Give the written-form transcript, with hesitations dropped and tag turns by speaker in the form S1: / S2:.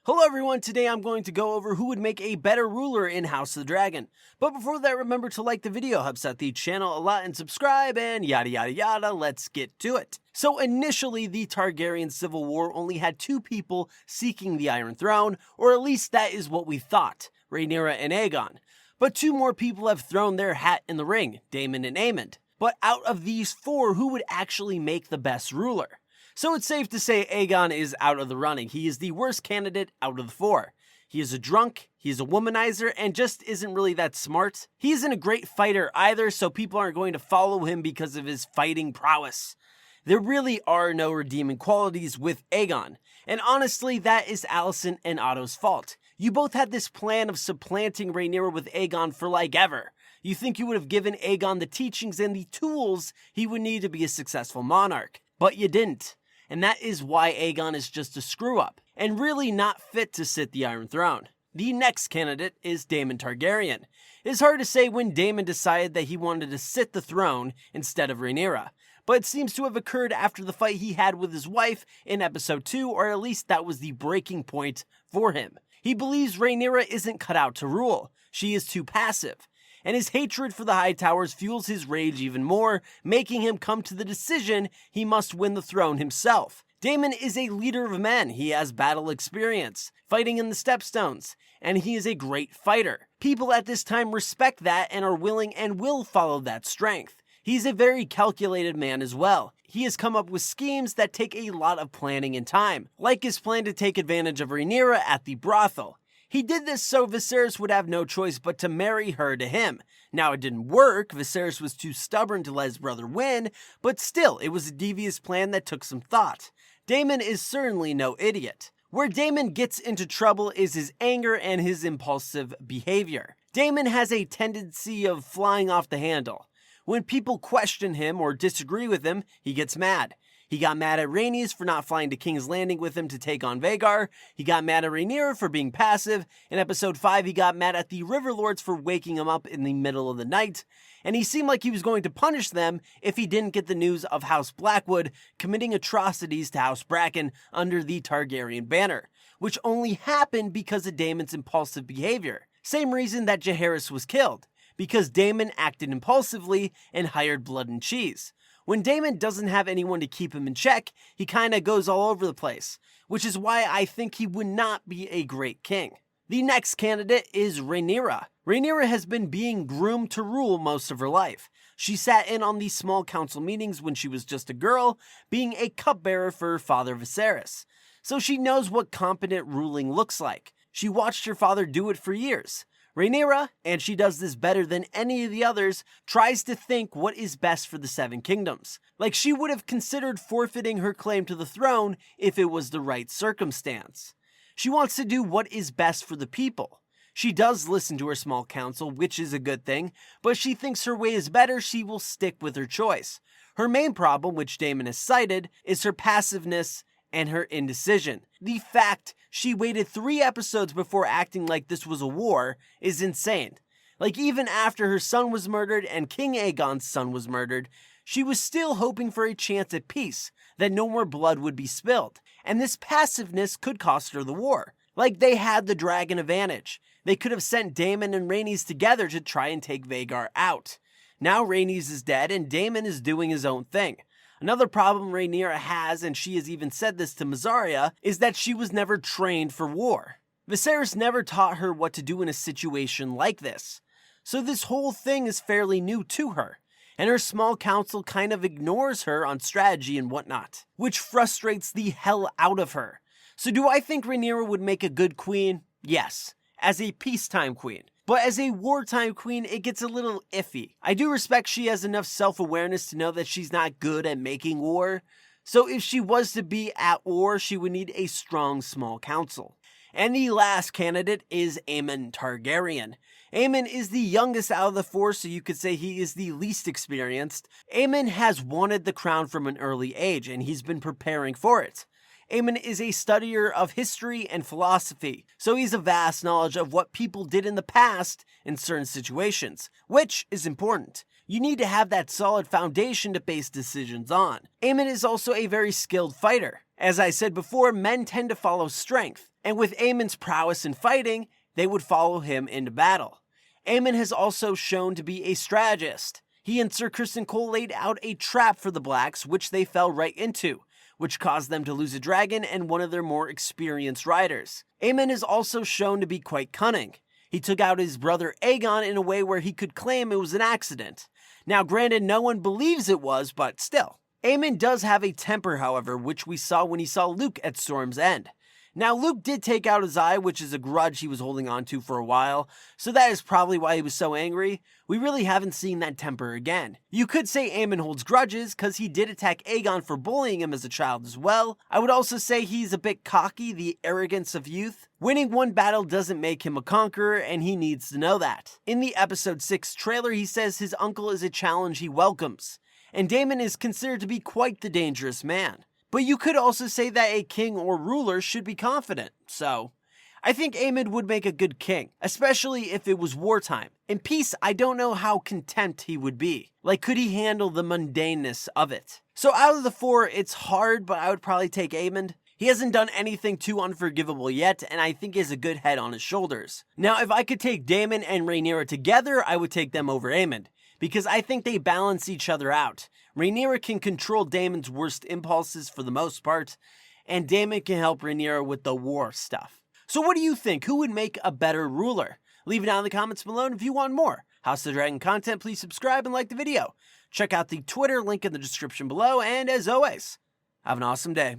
S1: Hello everyone, today I'm going to go over who would make a better ruler in House of the Dragon. But before that, remember to like the video, helps out the channel a lot, and subscribe, and yada yada yada, let's get to it. So initially, the Targaryen Civil War only had two people seeking the Iron Throne, or at least that is what we thought, Rhaenyra and Aegon. But two more people have thrown their hat in the ring, Damon and Aemond. But out of these four, who would actually make the best ruler? So it's safe to say Aegon is out of the running. He is the worst candidate out of the four. He is a drunk, he is a womanizer, and just isn't really that smart. He isn't a great fighter either, so people aren't going to follow him because of his fighting prowess. There really are no redeeming qualities with Aegon, and honestly, that is Alicent and Otto's fault. You both had this plan of supplanting Rhaenyra with Aegon for like ever. You think you would have given Aegon the teachings and the tools he would need to be a successful monarch, but you didn't. And that is why Aegon is just a screw-up, and really not fit to sit the Iron Throne. The next candidate is Damon Targaryen. It is hard to say when Daemon decided that he wanted to sit the throne instead of Rhaenyra, but it seems to have occurred after the fight he had with his wife in episode 2, or at least that was the breaking point for him. He believes Rhaenyra isn't cut out to rule, she is too passive. And his hatred for the Hightowers fuels his rage even more, making him come to the decision he must win the throne himself. Daemon is a leader of men, he has battle experience, fighting in the Stepstones, and he is a great fighter. People at this time respect that and are willing and will follow that strength. He's a very calculated man as well. He has come up with schemes that take a lot of planning and time, like his plan to take advantage of Rhaenyra at the brothel. He did this so Viserys would have no choice but to marry her to him. Now it didn't work, Viserys was too stubborn to let his brother win, but still, it was a devious plan that took some thought. Daemon is certainly no idiot. Where Daemon gets into trouble is his anger and his impulsive behavior. Daemon has a tendency of flying off the handle. When people question him or disagree with him, he gets mad. He got mad at Rhaenys for not flying to King's Landing with him to take on Vhagar. He got mad at Rhaenyra for being passive. In episode 5, he got mad at the River Lords for waking him up in the middle of the night. And he seemed like he was going to punish them if he didn't get the news of House Blackwood committing atrocities to House Bracken under the Targaryen banner, which only happened because of Daemon's impulsive behavior. Same reason that Jaehaerys was killed, because Daemon acted impulsively and hired blood and cheese. When Daemon doesn't have anyone to keep him in check, he kinda goes all over the place, which is why I think he would not be a great king. The next candidate is Rhaenyra. Rhaenyra has been being groomed to rule most of her life. She sat in on these small council meetings when she was just a girl, being a cupbearer for her father Viserys. So she knows what competent ruling looks like. She watched her father do it for years. Rhaenyra, and she does this better than any of the others, tries to think what is best for the Seven Kingdoms. Like she would have considered forfeiting her claim to the throne if it was the right circumstance. She wants to do what is best for the people. She does listen to her small council, which is a good thing, but she thinks her way is better, she will stick with her choice. Her main problem, which Daemon has cited, is her passiveness and her indecision. The fact she waited 3 episodes before acting like this was a war is insane. Like even after her son was murdered and King Aegon's son was murdered, she was still hoping for a chance at peace, that no more blood would be spilled. And this passiveness could cost her the war. Like they had the dragon advantage. They could have sent Daemon and Rhaenys together to try and take Vhagar out. Now Rhaenys is dead and Daemon is doing his own thing. Another problem Rhaenyra has, and she has even said this to Mysaria, is that she was never trained for war. Viserys never taught her what to do in a situation like this. So this whole thing is fairly new to her, and her small council kind of ignores her on strategy and whatnot, which frustrates the hell out of her. So do I think Rhaenyra would make a good queen? Yes, as a peacetime queen. But as a wartime queen, it gets a little iffy. I do respect she has enough self-awareness to know that she's not good at making war. So if she was to be at war, she would need a strong small council. And the last candidate is Aemond Targaryen. Aemond is the youngest out of the 4, so you could say he is the least experienced. Aemond has wanted the crown from an early age, and he's been preparing for it. Aemond is a studier of history and philosophy, so he's a vast knowledge of what people did in the past in certain situations, which is important. You need to have that solid foundation to base decisions on. Aemond is also a very skilled fighter. As I said before, men tend to follow strength, and with Aemond's prowess in fighting, they would follow him into battle. Aemond has also shown to be a strategist. He and Sir Criston Cole laid out a trap for the Blacks, which they fell right into, which caused them to lose a dragon and one of their more experienced riders. Aemond is also shown to be quite cunning. He took out his brother Aegon in a way where he could claim it was an accident. Now granted, no one believes it was, but still. Aemond does have a temper, however, which we saw when he saw Luke at Storm's End. Now, Luke did take out his eye, which is a grudge he was holding on to for a while, so that is probably why he was so angry. We really haven't seen that temper again. You could say Aemond holds grudges, because he did attack Aegon for bullying him as a child as well. I would also say he's a bit cocky, the arrogance of youth. Winning one battle doesn't make him a conqueror, and he needs to know that. In the episode 6 trailer, he says his uncle is a challenge he welcomes, and Daemon is considered to be quite the dangerous man. But you could also say that a king or ruler should be confident, so I think Aemond would make a good king, especially if it was wartime. In peace, I don't know how content he would be. Like, could he handle the mundaneness of it? So out of the 4, it's hard, but I would probably take Aemond. He hasn't done anything too unforgivable yet, and I think he has a good head on his shoulders. Now, if I could take Daemon and Rhaenyra together, I would take them over Aemond, because I think they balance each other out. Rhaenyra can control Daemon's worst impulses for the most part, and Daemon can help Rhaenyra with the war stuff. So what do you think? Who would make a better ruler? Leave it down in the comments below, and if you want more House of the Dragon content, please subscribe and like the video. Check out the Twitter link in the description below, and as always, have an awesome day.